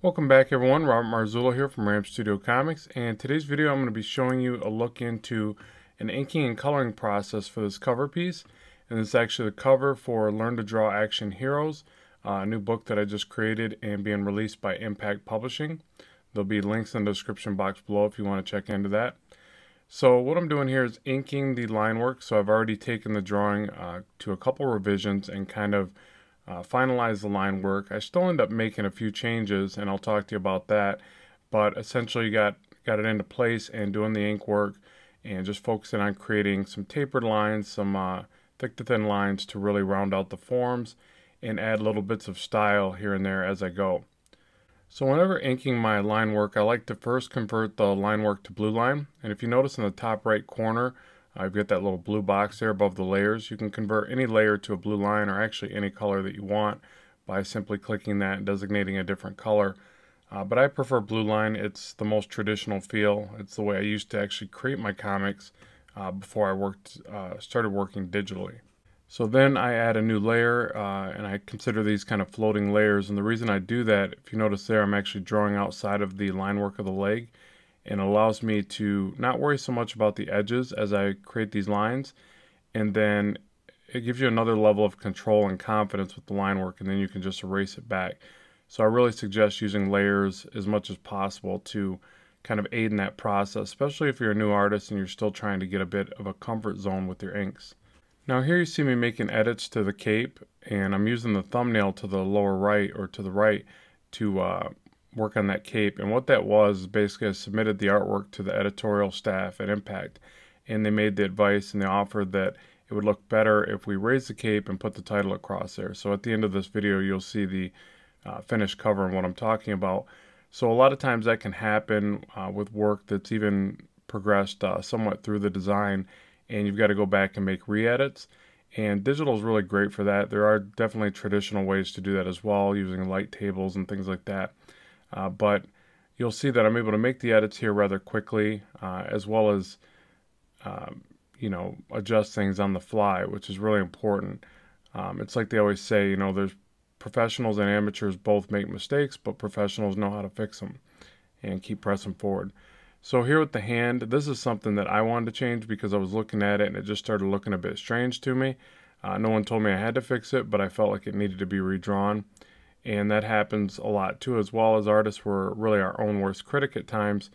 Welcome back everyone, Robert Marzullo here from Ramp Studio Comics, and today's video I'm going to be showing you a look into an inking and coloring process for this cover piece. And this is actually the cover for Learn to Draw Action Heroes, a new book that I just created and being released by Impact Publishing. There'll be links in the description box below if you want to check into that. So what I'm doing here is inking the line work. So I've already taken the drawing to a couple revisions and kind of finalize the line work. I still end up making a few changes, and I'll talk to you about that. But essentially, got it into place and doing the ink work, and just focusing on creating some tapered lines, some thick to thin lines to really round out the forms, and add little bits of style here and there as I go. So whenever inking my line work, I like to first convert the line work to blue line. And if you notice in the top right corner, I've got that little blue box there above the layers. You can convert any layer to a blue line, or actually any color that you want, by simply clicking that and designating a different color. But I prefer blue line. It's the most traditional feel. It's the way I used to actually create my comics before I started working digitally. So then I add a new layer, and I consider these kind of floating layers. And the reason I do that, if you notice there, I'm actually drawing outside of the line work of the leg, and it allows me to not worry so much about the edges as I create these lines. And then it gives you another level of control and confidence with the line work, and then you can just erase it back. So I really suggest using layers as much as possible to kind of aid in that process, especially if you're a new artist and you're still trying to get a bit of a comfort zone with your inks. Now here you see me making edits to the cape, and I'm using the thumbnail to the lower right, or to the right, to work on that cape. And what that was, basically I submitted the artwork to the editorial staff at Impact, and they made the advice and they offered that it would look better if we raised the cape and put the title across there. So at the end of this video you'll see the finished cover and what I'm talking about. So a lot of times that can happen with work that's even progressed somewhat through the design, and you've got to go back and make re-edits. And digital is really great for that. There are definitely traditional ways to do that as well, using light tables and things like that. But you'll see that I'm able to make the edits here rather quickly, as well as adjust things on the fly, which is really important. It's like they always say, there's professionals and amateurs both make mistakes, but professionals know how to fix them and keep pressing forward. So here with the hand, this is something that I wanted to change because I was looking at it and it just started looking a bit strange to me. No one told me I had to fix it, but I felt like it needed to be redrawn. And that happens a lot too, as well. As artists, we're really our own worst critic at times.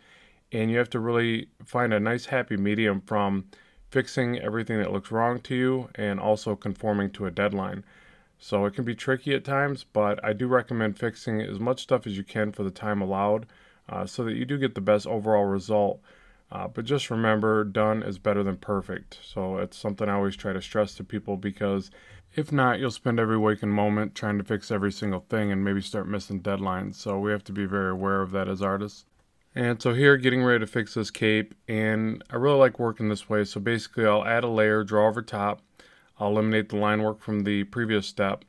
And you have to really find a nice happy medium from fixing everything that looks wrong to you and also conforming to a deadline. So it can be tricky at times, but I do recommend fixing as much stuff as you can for the time allowed, so that you do get the best overall result. But just remember, done is better than perfect. So it's something I always try to stress to people, because if not, you'll spend every waking moment trying to fix every single thing and maybe start missing deadlines. So we have to be very aware of that as artists. And so here, getting ready to fix this cape, and I really like working this way. So basically I'll add a layer, draw over top, I'll eliminate the line work from the previous step,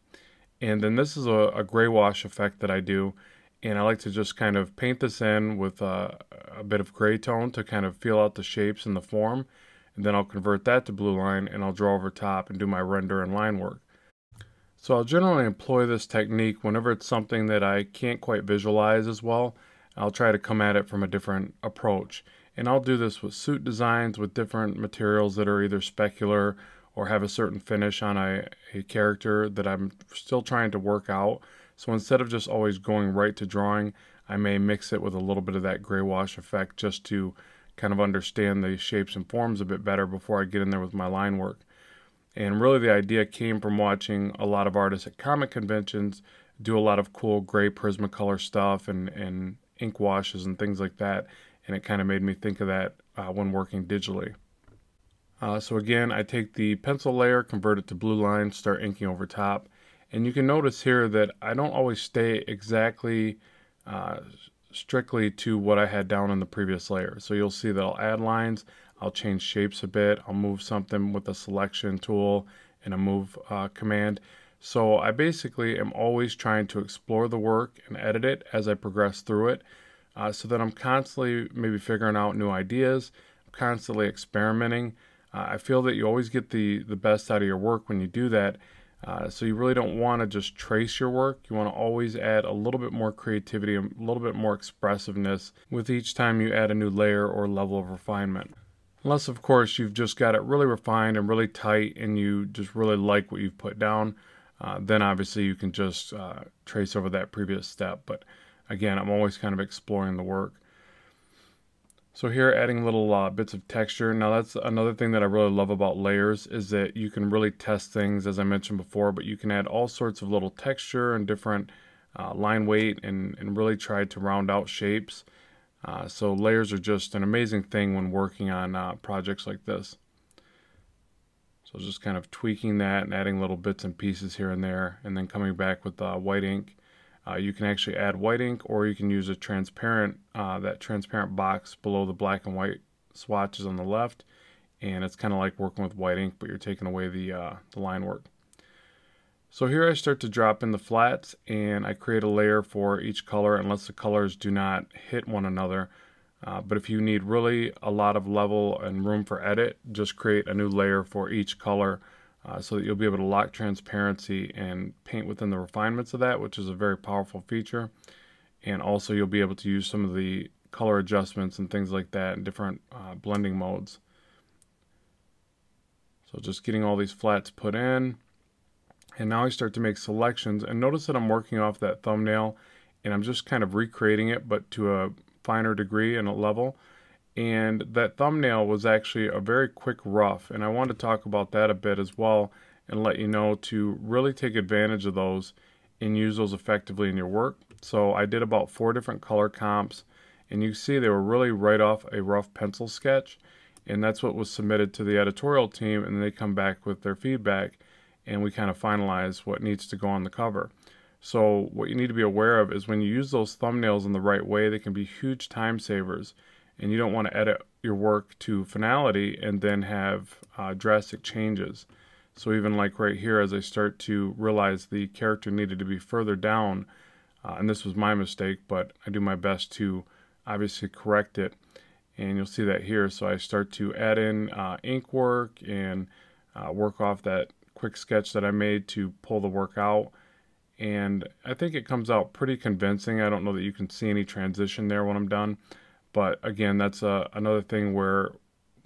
and then this is a gray wash effect that I do. And I like to just kind of paint this in with a bit of gray tone to kind of feel out the shapes and the form. And then I'll convert that to blue line, and I'll draw over top and do my render and line work. So I'll generally employ this technique whenever it's something that I can't quite visualize as well. I'll try to come at it from a different approach. And I'll do this with suit designs with different materials that are either specular or have a certain finish on a character that I'm still trying to work out. So instead of just always going right to drawing, I may mix it with a little bit of that gray wash effect just to kind of understand the shapes and forms a bit better before I get in there with my line work. And really the idea came from watching a lot of artists at comic conventions do a lot of cool gray Prismacolor stuff and ink washes and things like that. And it kind of made me think of that when working digitally. So again, I take the pencil layer, convert it to blue line, start inking over top. And you can notice here that I don't always stay exactly strictly to what I had down in the previous layer. So you'll see that I'll add lines, I'll change shapes a bit, I'll move something with a selection tool and a move command. So I basically am always trying to explore the work and edit it as I progress through it, so that I'm constantly maybe figuring out new ideas, constantly experimenting. I feel that you always get the best out of your work when you do that. So you really don't want to just trace your work. You want to always add a little bit more creativity, a little bit more expressiveness with each time you add a new layer or level of refinement. Unless, of course, you've just got it really refined and really tight and you just really like what you've put down, then obviously you can just trace over that previous step. But again, I'm always kind of exploring the work. So here, adding little bits of texture. Now that's another thing that I really love about layers, is that you can really test things, as I mentioned before, but you can add all sorts of little texture and different line weight and really try to round out shapes. So layers are just an amazing thing when working on projects like this. So just kind of tweaking that and adding little bits and pieces here and there, and then coming back with white ink. You can actually add white ink, or you can use a transparent, that transparent box below the black and white swatches on the left, and it's kind of like working with white ink, but you're taking away the line work. So here I start to drop in the flats, and I create a layer for each color unless the colors do not hit one another. But if you need really a lot of level and room for edit, just create a new layer for each color. So that you'll be able to lock transparency and paint within the refinements of that, which is a very powerful feature. And also you'll be able to use some of the color adjustments and things like that in different blending modes. So just getting all these flats put in. And now I start to make selections, and notice that I'm working off that thumbnail and I'm just kind of recreating it, but to a finer degree and a level. And that thumbnail was actually a very quick rough, and I want to talk about that a bit as well and let you know to really take advantage of those and use those effectively in your work. So I did about 4 different color comps, and you see they were really right off a rough pencil sketch, and that's what was submitted to the editorial team, and they come back with their feedback and we kind of finalize what needs to go on the cover. So what you need to be aware of is when you use those thumbnails in the right way, they can be huge time savers. And you don't want to edit your work to finality and then have drastic changes. So even like right here, as I start to realize the character needed to be further down, and this was my mistake, but I do my best to obviously correct it. And you'll see that here. So I start to add in ink work and work off that quick sketch that I made to pull the work out. And I think it comes out pretty convincing. I don't know that you can see any transition there when I'm done. But again, that's another thing where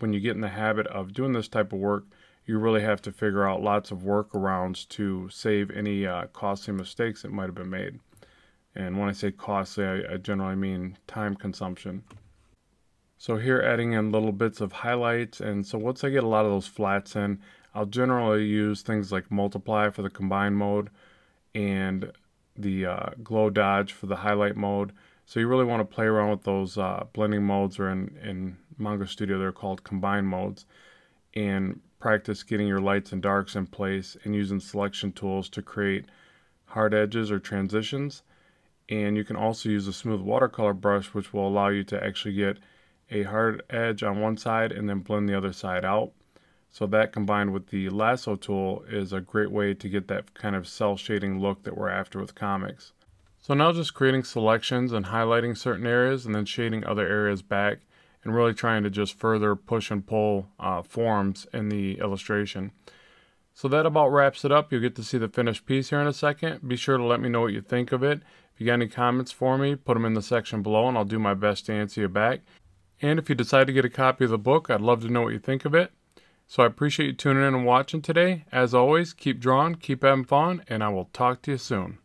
when you get in the habit of doing this type of work, you really have to figure out lots of workarounds to save any costly mistakes that might have been made. And when I say costly, I generally mean time consumption. So here, adding in little bits of highlights, and so once I get a lot of those flats in, I'll generally use things like multiply for the combine mode and the glow dodge for the highlight mode. So you really want to play around with those blending modes, or in Manga Studio they're called combine modes, and practice getting your lights and darks in place and using selection tools to create hard edges or transitions. And you can also use a smooth watercolor brush, which will allow you to actually get a hard edge on one side and then blend the other side out. So that, combined with the lasso tool, is a great way to get that kind of cell shading look that we're after with comics. So now just creating selections and highlighting certain areas and then shading other areas back, and really trying to just further push and pull forms in the illustration. So that about wraps it up. You'll get to see the finished piece here in a second. Be sure to let me know what you think of it. If you got any comments for me, put them in the section below and I'll do my best to answer you back. And if you decide to get a copy of the book, I'd love to know what you think of it. So I appreciate you tuning in and watching today. As always, keep drawing, keep having fun, and I will talk to you soon.